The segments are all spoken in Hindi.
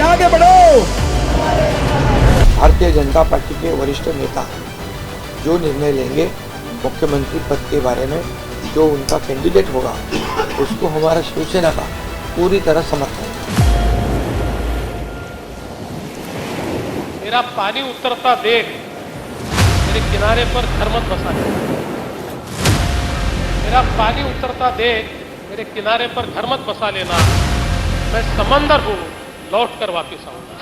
आगे बढ़ो। भारतीय जनता पार्टी के वरिष्ठ नेता जो निर्णय लेंगे मुख्यमंत्री पद के बारे में, जो उनका कैंडिडेट होगा, उसको हमारा शिवसेना का पूरी तरह समर्थन है। मेरा पानी उतरता देख मेरे किनारे पर घर मत बसा लेना। मेरा पानी उतरता देख मेरे किनारे पर घर मत बसा लेना। मैं समंदर हूं, लौट कर वापिस आऊंगा।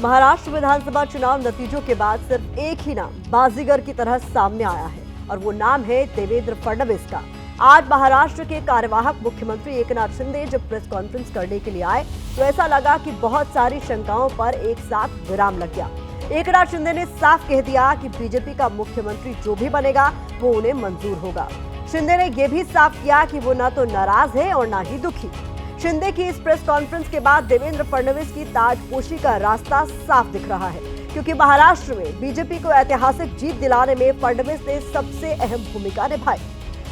महाराष्ट्र विधानसभा चुनाव नतीजों के बाद सिर्फ एक ही नाम बाजीगर की तरह सामने आया है और वो नाम है देवेंद्र फडणवीस का। आज महाराष्ट्र के कार्यवाहक मुख्यमंत्री एकनाथ शिंदे जब प्रेस कॉन्फ्रेंस करने के लिए आए तो ऐसा लगा कि बहुत सारी शंकाओं पर एक साथ विराम लग गया। एकनाथ शिंदे ने साफ कह दिया कि बीजेपी का मुख्यमंत्री जो भी बनेगा वो उन्हें मंजूर होगा। शिंदे ने यह भी साफ किया कि वो न तो नाराज है और न ही दुखी। शिंदे की इस प्रेस कॉन्फ्रेंस के बाद देवेंद्र फडणवीस की ताजपोशी का रास्ता साफ दिख रहा है, क्योंकि महाराष्ट्र में बीजेपी को ऐतिहासिक जीत दिलाने में फडणवीस ने सबसे अहम भूमिका निभाई।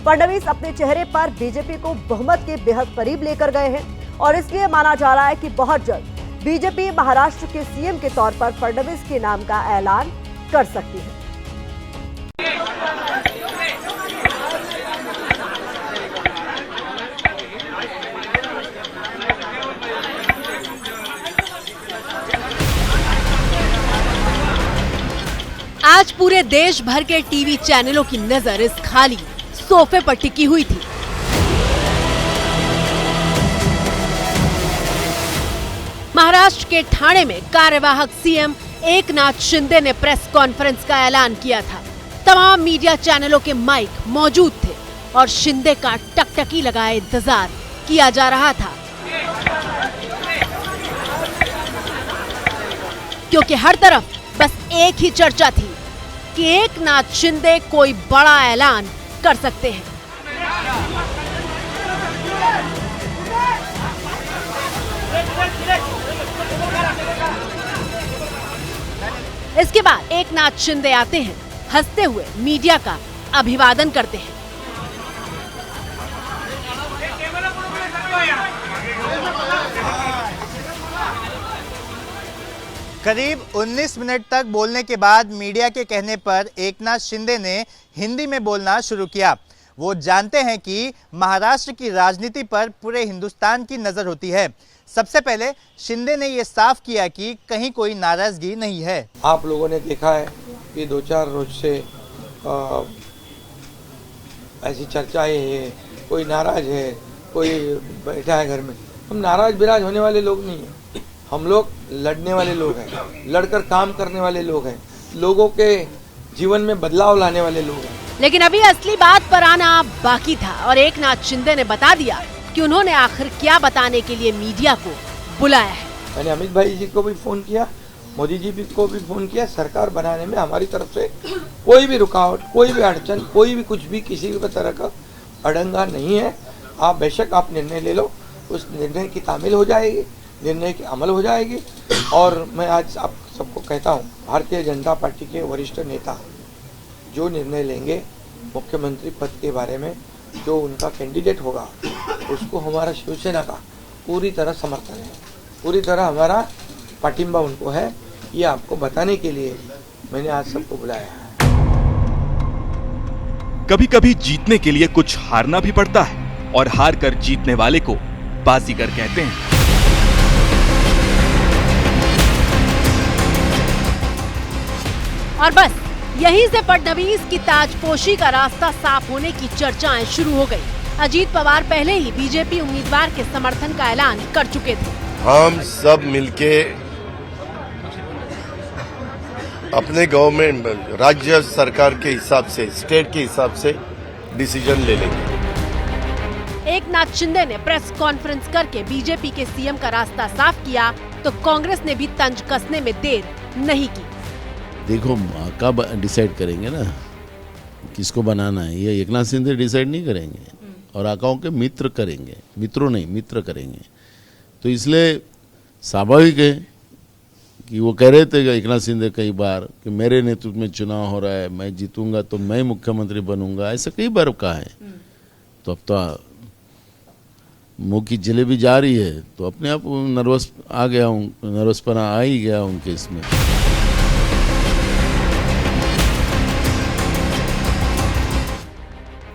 फडणवीस अपने चेहरे पर बीजेपी को बहुमत के बेहद करीब लेकर गए हैं और इसलिए माना जा रहा है कि बहुत जल्द बीजेपी महाराष्ट्र के सीएम के तौर पर फडणवीस के नाम का ऐलान कर सकती है। आज पूरे देश भर के टीवी चैनलों की नजर इस खाली सोफे पर टिकी हुई थी। महाराष्ट्र के ठाणे में कार्यवाहक सीएम एकनाथ शिंदे ने प्रेस कॉन्फ्रेंस का ऐलान किया था। तमाम मीडिया चैनलों के माइक मौजूद थे और शिंदे का टकटकी लगाए इंतजार किया जा रहा था, क्योंकि हर तरफ बस एक ही चर्चा थी कि एकनाथ शिंदे कोई बड़ा ऐलान कर सकते हैं। इसके बाद एकनाथ शिंदे आते हैं, हंसते हुए मीडिया का अभिवादन करते हैं। करीब 19 मिनट तक बोलने के बाद मीडिया के कहने पर एकनाथ शिंदे ने हिंदी में बोलना शुरू किया। वो जानते हैं कि महाराष्ट्र की राजनीति पर पूरे हिंदुस्तान की नज़र होती है। सबसे पहले शिंदे ने ये साफ किया कि कहीं कोई नाराजगी नहीं है। आप लोगों ने देखा है कि 2-4 रोज से ऐसी चर्चाएं हैं, कोई नाराज है, कोई बैठा है घर में। हम नाराज बिराज होने वाले लोग नहीं हैं। हम लोग लड़ने वाले लोग हैं, लड़कर काम करने वाले लोग हैं, लोगों के जीवन में बदलाव लाने वाले लोग हैं। लेकिन अभी असली बात पर आना बाकी था और एकनाथ शिंदे ने बता दिया कि उन्होंने आखिर क्या बताने के लिए मीडिया को बुलाया है। मैंने अमित भाई जी को भी फोन किया, मोदी जी को भी फोन किया। सरकार बनाने में हमारी तरफ से कोई भी रुकावट, कोई भी अड़चन, कोई भी कुछ भी, किसी भी तरह का अड़ंगा नहीं है। आप बेशक आप निर्णय ले लो, उस निर्णय की तामील हो जाएगी, निर्णय की अमल हो जाएगी। और मैं आज आप सबको कहता हूँ, भारतीय जनता पार्टी के वरिष्ठ नेता जो निर्णय लेंगे मुख्यमंत्री पद के बारे में, जो उनका कैंडिडेट होगा, उसको हमारा शिवसेना का पूरी तरह समर्थन है, पूरी तरह हमारा पाटिंबा उनको है। ये आपको बताने के लिए मैंने आज सबको बुलाया है। कभी कभी जीतने के लिए कुछ हारना भी पड़ता है और हार कर जीतने वाले को बाजीगर कहते हैं। और बस यहीं से फडणवीस की ताजपोशी का रास्ता साफ होने की चर्चाएं शुरू हो गई। अजीत पवार पहले ही बीजेपी उम्मीदवार के समर्थन का ऐलान कर चुके थे। हम सब मिलके अपने गवर्नमेंट, राज्य सरकार के हिसाब से, स्टेट के हिसाब से डिसीजन ले लेंगे। एकनाथ शिंदे ने प्रेस कॉन्फ्रेंस करके बीजेपी के सीएम का रास्ता साफ किया तो कांग्रेस ने भी तंज कसने में देर नहीं की। देखो कब डिसाइड करेंगे ना किसको बनाना है, ये एकनाथ शिंदे डिसाइड नहीं करेंगे और आकाओं के मित्र करेंगे, मित्रों नहीं मित्र करेंगे। तो इसलिए स्वाभाविक है कि वो कह रहे थे एकनाथ शिंदे कई बार कि मेरे नेतृत्व में चुनाव हो रहा है, मैं जीतूंगा तो मैं मुख्यमंत्री बनूंगा, ऐसा कई बार कहा है। तो अब तो मुंह की जलेबी जा रही है, तो अपने आप नर्वसपना आ ही गया उनके इसमें।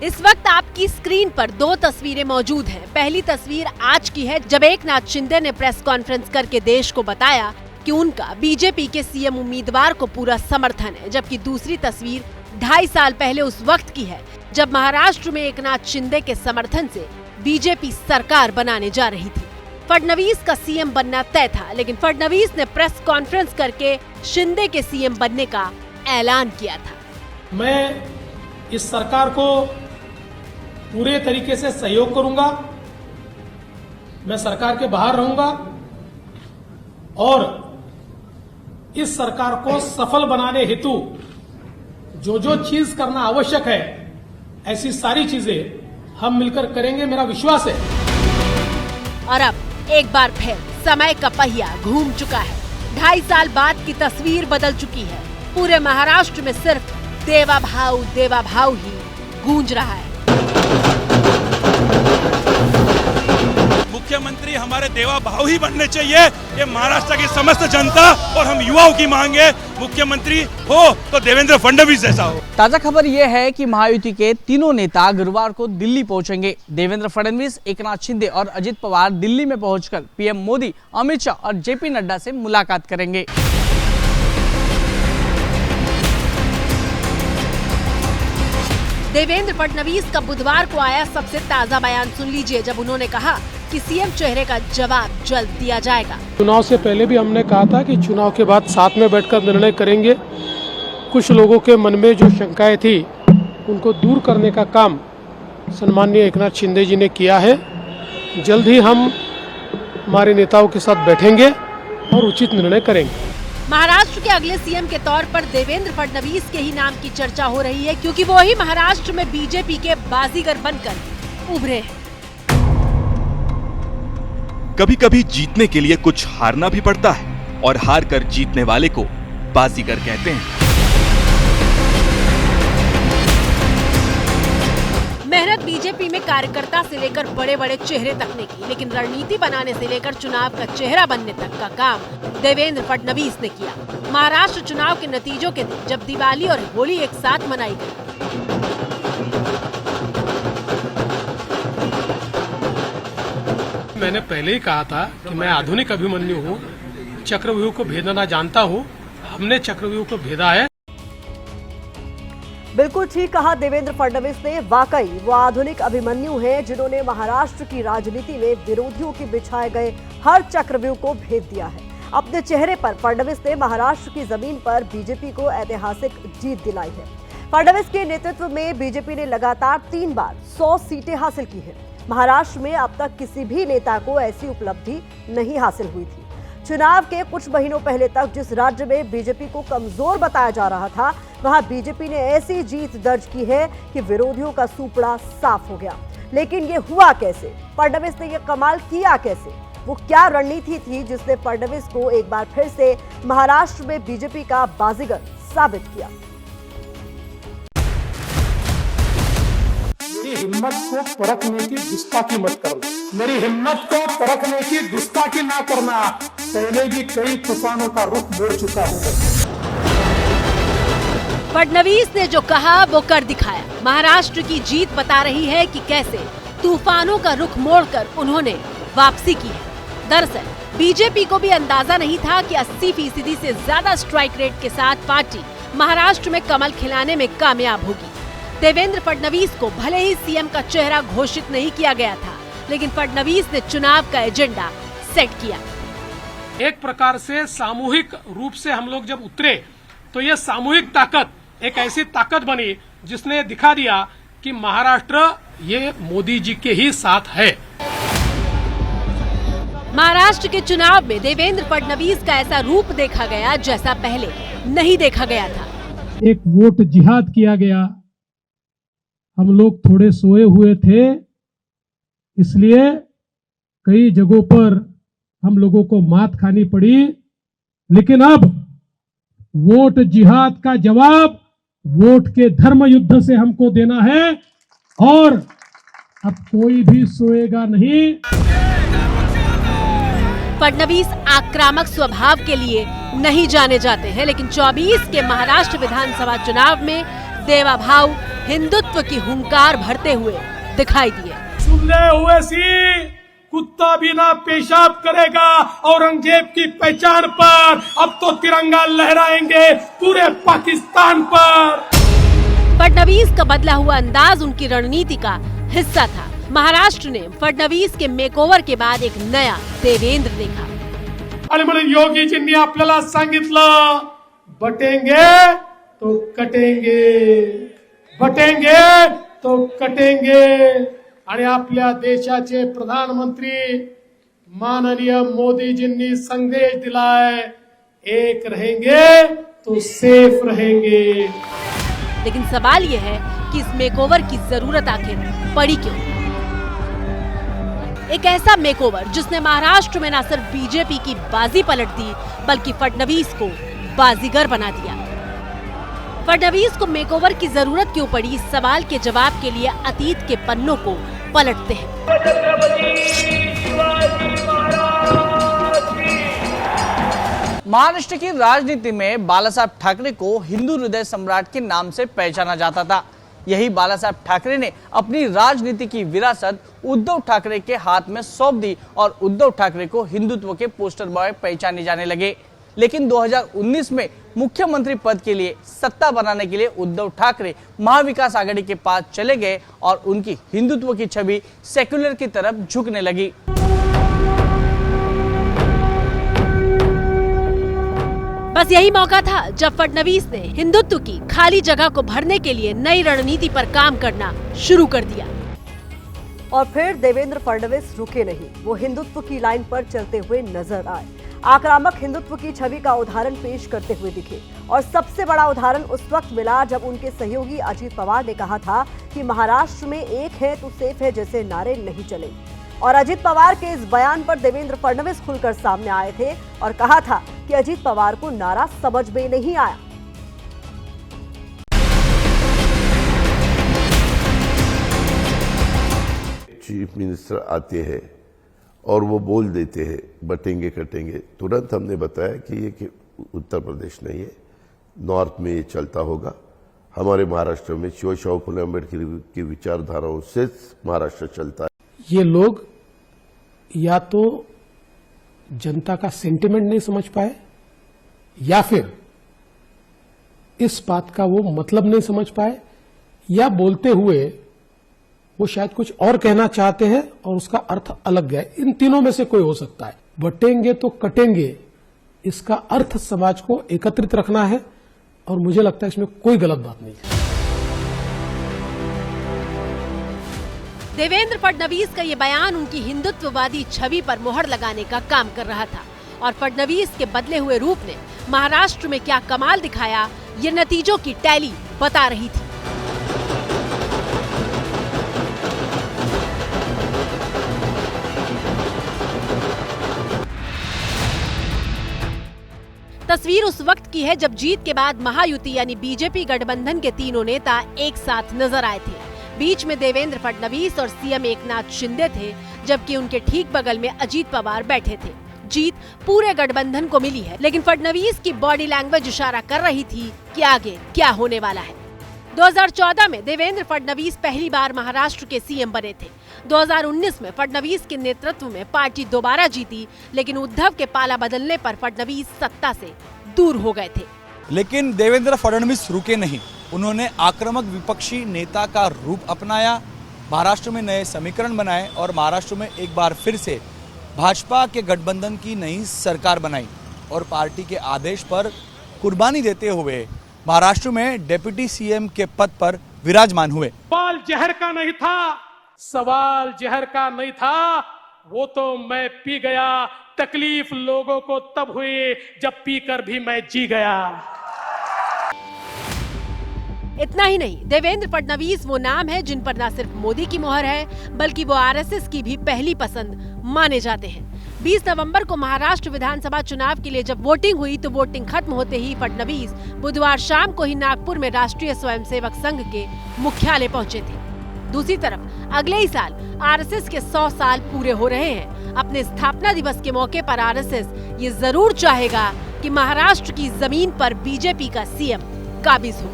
इस वक्त आपकी स्क्रीन पर 2 तस्वीरें मौजूद हैं। पहली तस्वीर आज की है, जब एकनाथ शिंदे ने प्रेस कॉन्फ्रेंस करके देश को बताया कि उनका बीजेपी के सीएम उम्मीदवार को पूरा समर्थन है। जबकि दूसरी तस्वीर 2.5 साल पहले उस वक्त की है, जब महाराष्ट्र में एकनाथ शिंदे के समर्थन से बीजेपी सरकार बनाने जा रही थी। फडणवीस का सीएम बनना तय था, लेकिन फडणवीस ने प्रेस कॉन्फ्रेंस करके शिंदे के सीएम बनने का ऐलान किया था। मैं इस सरकार को पूरे तरीके से सहयोग करूंगा, मैं सरकार के बाहर रहूंगा और इस सरकार को सफल बनाने हेतु जो जो चीज करना आवश्यक है, ऐसी सारी चीजें हम मिलकर करेंगे, मेरा विश्वास है। और अब एक बार फिर समय का पहिया घूम चुका है। 2.5 साल बाद की तस्वीर बदल चुकी है। पूरे महाराष्ट्र में सिर्फ देवा भाव ही गूंज रहा है। मुख्यमंत्री हमारे देवा भाव ही बनने चाहिए, ये महाराष्ट्र की समस्त जनता और हम युवाओं की मांग है। मुख्यमंत्री हो तो देवेंद्र फडणवीस जैसा हो। ताजा खबर यह है कि महायुति के तीनों नेता गुरुवार को दिल्ली पहुंचेंगे। देवेंद्र फडणवीस, एकनाथ शिंदे और अजित पवार दिल्ली में पहुंचकर पीएम मोदी, अमित शाह और जेपी नड्डा से मुलाकात करेंगे। देवेंद्र फडणवीस का बुधवार को आया सबसे ताजा बयान सुन लीजिए, जब उन्होंने कहा कि सीएम चेहरे का जवाब जल्द दिया जाएगा। चुनाव से पहले भी हमने कहा था कि चुनाव के बाद साथ में बैठकर निर्णय करेंगे। कुछ लोगों के मन में जो शंकाएं थी, उनको दूर करने का काम सम्माननीय एकनाथ शिंदे जी ने किया है। जल्द ही हम हमारे नेताओं के साथ बैठेंगे और उचित निर्णय करेंगे। महाराष्ट्र के अगले सीएम के तौर पर देवेंद्र फडणवीस के ही नाम की चर्चा हो रही है, क्योंकि वो ही महाराष्ट्र में बीजेपी के बाजीगर बनकर उभरे हैं। कभी कभी जीतने के लिए कुछ हारना भी पड़ता है, और हार कर जीतने वाले को बाजीगर कहते हैं। मेहनत बीजेपी में कार्यकर्ता से लेकर बड़े बड़े चेहरे तक ने की, लेकिन रणनीति बनाने से लेकर चुनाव का चेहरा बनने तक का काम देवेंद्र फडणवीस ने किया। महाराष्ट्र चुनाव के नतीजों के दिन, जब दिवाली और होली एक साथ मनाई गई, मैंने पहले ही कहा था कि मैं आधुनिक अभिमन्यु हूँ, चक्रव्यूह को भेदना जानता हूँ। हमने चक्रव्यूह को भेदा है। बिल्कुल ठीक कहा देवेंद्र फडणवीस ने। वाकई वो आधुनिक अभिमन्यु हैं, जिन्होंने महाराष्ट्र की राजनीति में विरोधियों के बिछाए गए हर चक्रव्यूह को भेद दिया है। अपने चेहरे पर फडणवीस ने महाराष्ट्र की जमीन पर बीजेपी को ऐतिहासिक जीत दिलाई है। फडणवीस के नेतृत्व में बीजेपी ने लगातार 3 बार 100 सीटें हासिल की है। महाराष्ट्र में अब तक किसी भी नेता को ऐसी उपलब्धि नहीं हासिल हुई थी। चुनाव के कुछ महीनों पहले तक जिस राज्य में बीजेपी को कमजोर बताया जा रहा था, वहां बीजेपी ने ऐसी जीत दर्ज की है कि विरोधियों का सूपड़ा साफ हो गया। लेकिन ये हुआ कैसे? फडणवीस ने यह कमाल किया कैसे? वो क्या रणनीति थी जिसने फडणवीस को एक बार फिर से महाराष्ट्र में बीजेपी का बाजीगर साबित किया? मेरी हिम्मत को परखने की गुस्ताखी मत करना, मेरी हिम्मत को परखने की गुस्ताखी ना करना। पहले भी कई तूफानों का रुख मोड़ चुका हूँ। फडणवीस ने जो कहा वो कर दिखाया। महाराष्ट्र की जीत बता रही है कि कैसे तूफानों का रुख मोड़कर उन्होंने वापसी की है। दरअसल बीजेपी को भी अंदाजा नहीं था कि 80% से ज्यादा स्ट्राइक रेट के साथ पार्टी महाराष्ट्र में कमल खिलाने में कामयाब होगी। देवेंद्र फडणवीस को भले ही सीएम का चेहरा घोषित नहीं किया गया था, लेकिन फडणवीस ने चुनाव का एजेंडा सेट किया। एक प्रकार से सामूहिक रूप से हम लोग जब उतरे, तो ये सामूहिक ताकत एक ऐसी ताकत बनी जिसने दिखा दिया कि महाराष्ट्र ये मोदी जी के ही साथ है। महाराष्ट्र के चुनाव में देवेंद्र फडणवीस का ऐसा रूप देखा गया जैसा पहले नहीं देखा गया था। एक वोट जिहाद किया गया। हम लोग थोड़े सोए हुए थे, इसलिए कई जगहों पर हम लोगों को मात खानी पड़ी। लेकिन अब वोट जिहाद का जवाब वोट के धर्म युद्ध से हमको देना है और अब कोई भी सोएगा नहीं। फडणवीस आक्रामक स्वभाव के लिए नहीं जाने जाते हैं, लेकिन 24 के महाराष्ट्र विधानसभा चुनाव में देवाभाव हिंदुत्व की हुंकार भरते हुए दिखाई दिए। सुनले हुए सी कुत्ता भी ना पेशाब करेगा औरंगजेब की पहचान पर, अब तो तिरंगा लहराएंगे पूरे पाकिस्तान पर। फडणवीस का बदला हुआ अंदाज उनकी रणनीति का हिस्सा था। महाराष्ट्र ने फडणवीस के मेकओवर के बाद एक नया देवेंद्र देखा। आणि म्हणून योगीजींनी आपल्याला सांगितलं, बटेंगे तो कटेंगे, बटेंगे तो कटेंगे। आणि आपल्या देशाचे प्रधानमंत्री माननीय मोदीजींनी संदेश दिलाय, एक रहेंगे तो सेफ रहेंगे। लेकिन सवाल यह है कि इस मेकओवर की जरूरत आखिर पड़ी क्यों? एक ऐसा मेकओवर जिसने महाराष्ट्र में न सिर्फ बीजेपी की बाजी पलट दी, बल्कि फडणवीस को बाजीगर बना दिया। फडणवीस को मेकओवर की जरूरत क्यों पड़ी, इस सवाल के जवाब के लिए अतीत के पन्नों को पलटते हैं। महाराष्ट्र की राजनीति में बाला साहब ठाकरे को हिंदू हृदय सम्राट के नाम से पहचाना जाता था। यही बाला साहब ठाकरे ने अपनी राजनीति की विरासत उद्धव ठाकरे के हाथ में सौंप दी और उद्धव ठाकरे को हिंदुत्व के पोस्टर बॉय पहचाने जाने लगे। लेकिन 2019 में मुख्यमंत्री पद के लिए सत्ता बनाने के लिए उद्धव ठाकरे महाविकास आघाड़ी के पास चले गए और उनकी हिंदुत्व की छवि सेक्युलर की तरफ झुकने लगी। बस यही मौका था जब फडणवीस ने हिंदुत्व की खाली जगह को भरने के लिए नई रणनीति पर काम करना शुरू कर दिया। और फिर देवेंद्र फडणवीस रुके नहीं, वो हिंदुत्व की लाइन पर चलते हुए नजर आए। आक्रामक हिंदुत्व की छवि का उदाहरण पेश करते हुए दिखे और सबसे बड़ा उदाहरण उस वक्त मिला जब उनके सहयोगी अजीत पवार ने कहा था कि महाराष्ट्र में एक है तो सेफ है जैसे नारे नहीं चले। और अजीत पवार के इस बयान पर देवेंद्र फडणवीस खुलकर सामने आए थे और कहा था कि अजीत पवार को नारा समझ में नहीं आया। चीफ मिनिस्टर आते हैं और वो बोल देते हैं बटेंगे कटेंगे, तुरंत हमने बताया कि ये कि उत्तर प्रदेश नहीं है, नॉर्थ में ये चलता होगा। हमारे महाराष्ट्र में शिवशाहू फुले अम्बेडकर की विचारधाराओं से महाराष्ट्र चलता है। ये लोग या तो जनता का सेंटिमेंट नहीं समझ पाए या फिर इस बात का वो मतलब नहीं समझ पाए, या बोलते हुए वो शायद कुछ और कहना चाहते हैं और उसका अर्थ अलग गया। इन तीनों में से कोई हो सकता है। बटेंगे तो कटेंगे, इसका अर्थ समाज को एकत्रित रखना है और मुझे लगता है इसमें कोई गलत बात नहीं है। देवेंद्र फडणवीस का ये बयान उनकी हिंदुत्ववादी छवि पर मोहर लगाने का काम कर रहा था और फडणवीस के बदले हुए रूप ने महाराष्ट्र में क्या कमाल दिखाया, ये नतीजों की टैली बता रही थी। तस्वीर उस वक्त की है जब जीत के बाद महायुति यानी बीजेपी गठबंधन के तीनों नेता एक साथ नजर आए थे। बीच में देवेंद्र फडणवीस और सीएम एकनाथ शिंदे थे, जबकि उनके ठीक बगल में अजीत पवार बैठे थे। जीत पूरे गठबंधन को मिली है, लेकिन फडणवीस की बॉडी लैंग्वेज इशारा कर रही थी कि आगे क्या होने वाला है। 2014 में देवेंद्र फडणवीस पहली बार महाराष्ट्र के सीएम बने थे। 2019 में फडणवीस के नेतृत्व में पार्टी दोबारा जीती, लेकिन उद्धव के पाला बदलने पर फडणवीस सत्ता से दूर हो गए थे। लेकिन देवेंद्र फडणवीस रुके नहीं, उन्होंने आक्रामक विपक्षी नेता का रूप अपनाया, महाराष्ट्र में नए समीकरण बनाए और महाराष्ट्र में एक बार फिर से भाजपा के गठबंधन की नई सरकार बनाई और पार्टी के आदेश पर कुर्बानी देते हुए महाराष्ट्र में डिप्टी सीएम के पद पर विराजमान हुए। सवाल जहर का नहीं था, सवाल जहर का नहीं था, वो तो मैं पी गया। तकलीफ लोगों को तब हुई जब पीकर भी मैं जी गया। इतना ही नहीं, देवेंद्र फडणवीस वो नाम है जिन पर न सिर्फ मोदी की मोहर है, बल्कि वो आरएसएस की भी पहली पसंद माने जाते हैं। 20 नवंबर को महाराष्ट्र विधानसभा चुनाव के लिए जब वोटिंग हुई तो वोटिंग खत्म होते ही फडणवीस बुधवार शाम को ही नागपुर में राष्ट्रीय स्वयंसेवक संघ के मुख्यालय पहुंचे थे। दूसरी तरफ अगले ही साल आरएसएस के 100 साल पूरे हो रहे हैं। अपने स्थापना दिवस के मौके पर आरएसएस ये जरूर चाहेगा कि महाराष्ट्र की जमीन पर बीजेपी का सीएम काबिज हो।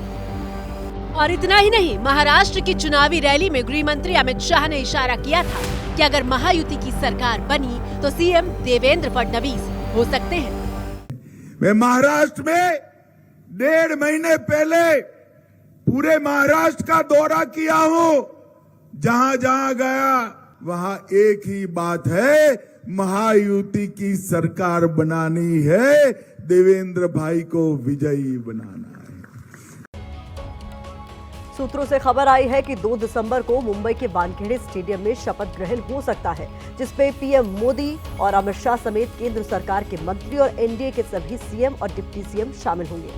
और इतना ही नहीं, महाराष्ट्र की चुनावी रैली में गृह मंत्री अमित शाह ने इशारा किया था कि अगर महायुति की सरकार बनी तो सीएम देवेंद्र फडणवीस हो सकते हैं। मैं महाराष्ट्र में 1.5 महीने पहले पूरे महाराष्ट्र का दौरा किया हूं। जहां जहां गया वहां एक ही बात है, महायुति की सरकार बनानी है, देवेंद्र भाई को विजयी बनाना है। सूत्रों से खबर आई है कि 2 दिसंबर को मुंबई के वानखेड़े स्टेडियम में शपथ ग्रहण हो सकता है, जिसपे पीएम मोदी और अमित शाह समेत केंद्र सरकार के मंत्री और एनडीए के सभी सीएम और डिप्टी सीएम शामिल होंगे।